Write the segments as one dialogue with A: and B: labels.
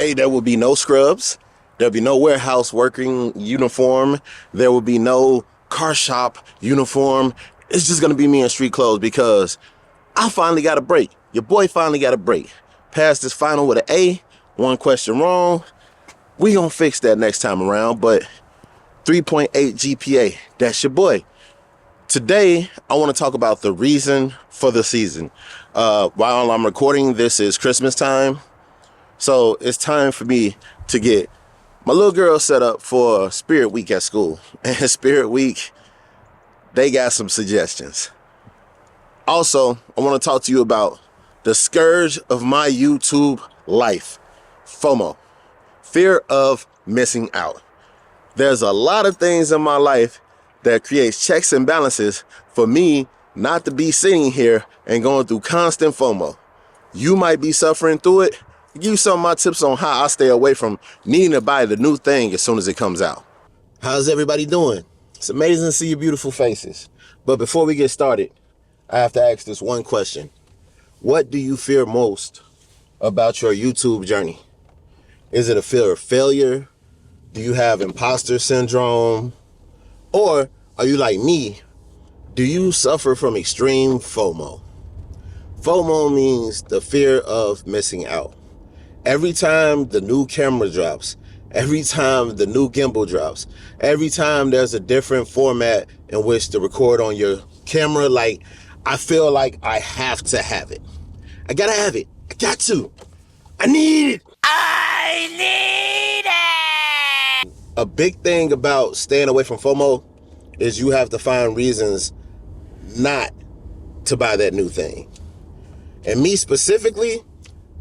A: Hey, there will be no scrubs. There'll be no warehouse working uniform. There will be no car shop uniform. It's just going to be me in street clothes because I finally got a break. Your boy finally got a break. Passed this final with an A, one question wrong. We gonna fix that next time around, but 3.8 GPA, that's your boy. Today, I want to talk about the reason for the season. While I'm recording, this is Christmas time. So it's time for me to get my little girl set up for Spirit Week at school. And Spirit Week, they got some suggestions. Also, I want to talk to you about the scourge of my YouTube life, FOMO, fear of missing out. There's a lot of things in my life that creates checks and balances for me not to be sitting here and going through constant FOMO. You might be suffering through it. I'll give you some of my tips on how I stay away from needing to buy the new thing as soon as it comes out. How's everybody doing? It's amazing to see your beautiful faces. But before we get started, I have to ask this one question. What do you fear most about your YouTube journey? Is it a fear of failure? Do you have imposter syndrome? Or are you like me? Do you suffer from extreme FOMO? FOMO means the fear of missing out. Every time the new camera drops, every time the new gimbal drops, every time there's a different format in which to record on your camera, like I feel like I have to have it. I gotta have it. I got to. I need it. I need it. A big thing about staying away from FOMO is you have to find reasons not to buy that new thing. And me specifically,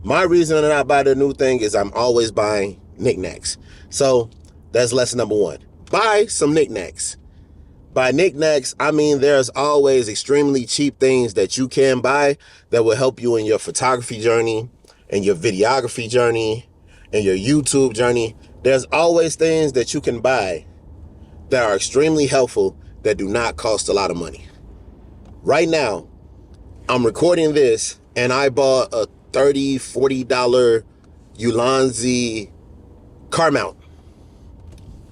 A: my reason to not buy the new thing is I'm always buying knickknacks. So that's lesson number one. Buy some knickknacks. By knickknacks, I mean there's always extremely cheap things that you can buy that will help you in your photography journey, and your videography journey, and your YouTube journey. There's always things that you can buy that are extremely helpful that do not cost a lot of money. Right now, I'm recording this and I bought a $30, $40 Ulanzi car mount.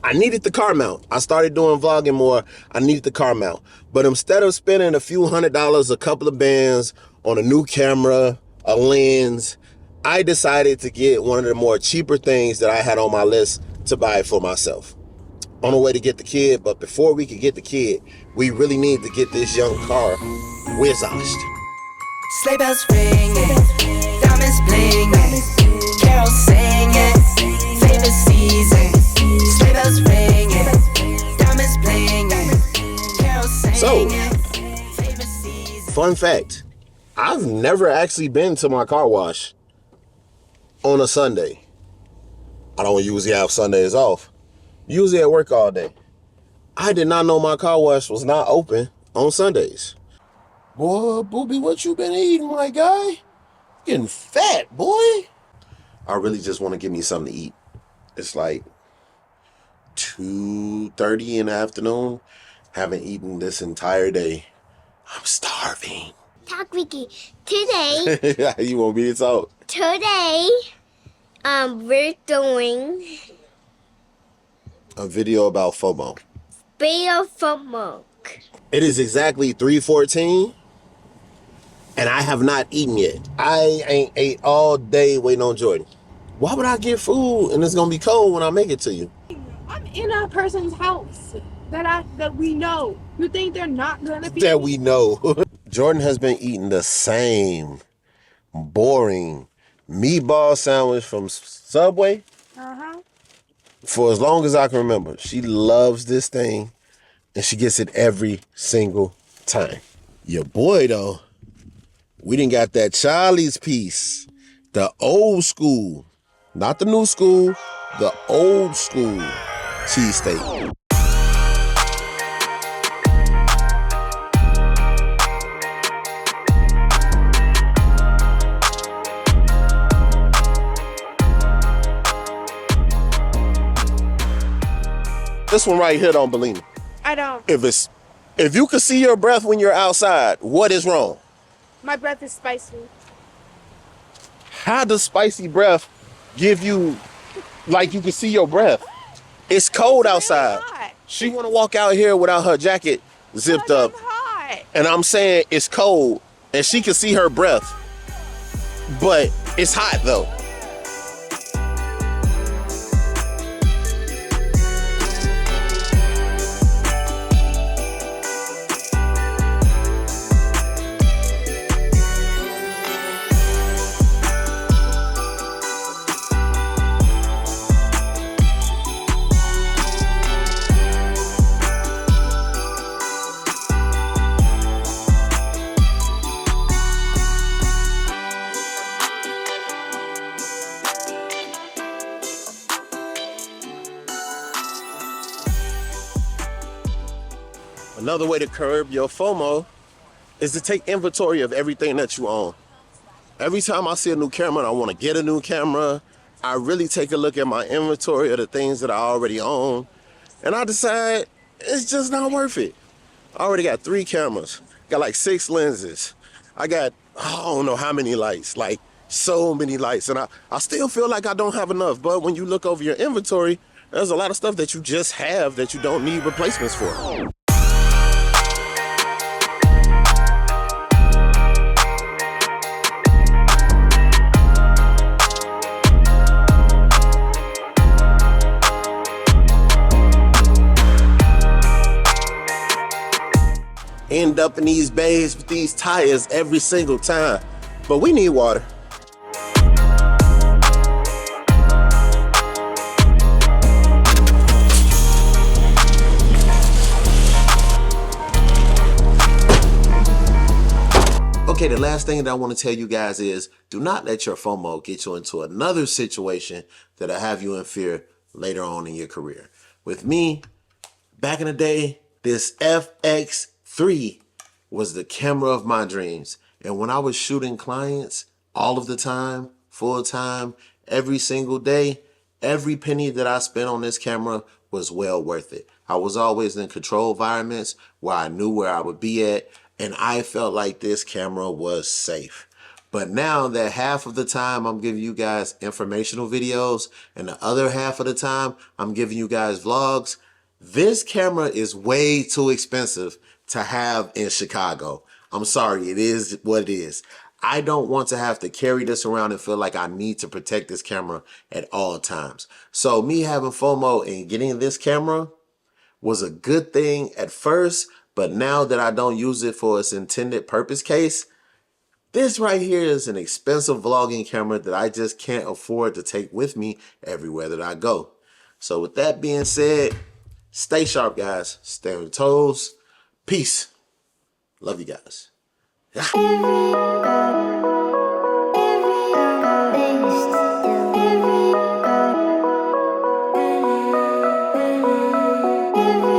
A: I needed the car mount. I started doing vlogging more. I needed the car mount. But instead of spending a few $100s, a couple of bands on a new camera, a lens, I decided to get one of the more cheaper things that I had on my list to buy for myself. On the way to get the kid, but before we could get the kid, we really need to get this young car whiz-olished.
B: Sleigh bells ringing, diamonds blinging, carols singing, favorite season. Sleigh bells ringing, diamonds blinging, carols singing.
A: So, fun fact, I've never actually been to my car wash on a Sunday. I don't usually have Sundays off. Usually at work all day. I did not know my car wash was not open on Sundays. Boy, Booby, what you been eating, my guy? Getting fat, boy. I really just want to give me something to eat. It's like 2:30 in the afternoon. Haven't eaten this entire day. I'm starving.
C: Talk Wiki. Today.
A: You want me to talk?
C: Today, we're doing
A: a video about FOMO.
C: video FOMO.
A: It is exactly 3:14. And I have not eaten yet. I ain't ate all day waiting on Jordan. Why would I get food and it's gonna be cold when I make it to you?
D: I'm in a person's house that we know. You think they're not gonna be?
A: That we know. Jordan has been eating the same boring meatball sandwich from Subway for as long as I can remember. She loves this thing and she gets it every single time. Your boy though, we done got that Charlie's piece, the old school, not the new school, the old school cheesesteak. This one right here don't believe me.
D: I don't.
A: If you could see your breath when you're outside, what is wrong?
D: My breath is spicy.
A: How does spicy breath give you, like you can see your breath. It's cold outside.
D: Hot.
A: She want to walk out here without her jacket zipped up.
D: I'm hot.
A: And I'm saying it's cold and she can see her breath. But it's hot though. Another way to curb your FOMO is to take inventory of everything that you own. Every time I see a new camera and I want to get a new camera, I really take a look at my inventory of the things that I already own, and I decide it's just not worth it. I already got 3 cameras, got like 6 lenses. I got, I don't know how many lights, like so many lights, and I still feel like I don't have enough. But when you look over your inventory, there's a lot of stuff that you just have that you don't need replacements for. End up in these bays with these tires every single time. But we need water. Okay, the last thing that I want to tell you guys is do not let your FOMO get you into another situation that'll have you in fear later on in your career. With me, back in the day, this FX3 was the camera of my dreams. And when I was shooting clients all of the time, full time, every single day, every penny that I spent on this camera was well worth it. I was always in controlled environments where I knew where I would be at, and I felt like this camera was safe. But now that half of the time I'm giving you guys informational videos and the other half of the time I'm giving you guys vlogs, this camera is way too expensive to have in Chicago. I'm sorry, it is what it is. I don't want to have to carry this around and feel like I need to protect this camera at all times. So me having FOMO and getting this camera was a good thing at first, but now that I don't use it for its intended purpose case, this right here is an expensive vlogging camera that I just can't afford to take with me everywhere that I go. So with that being said, stay sharp, guys. Stay on your toes. Peace. Love you guys. Yeah.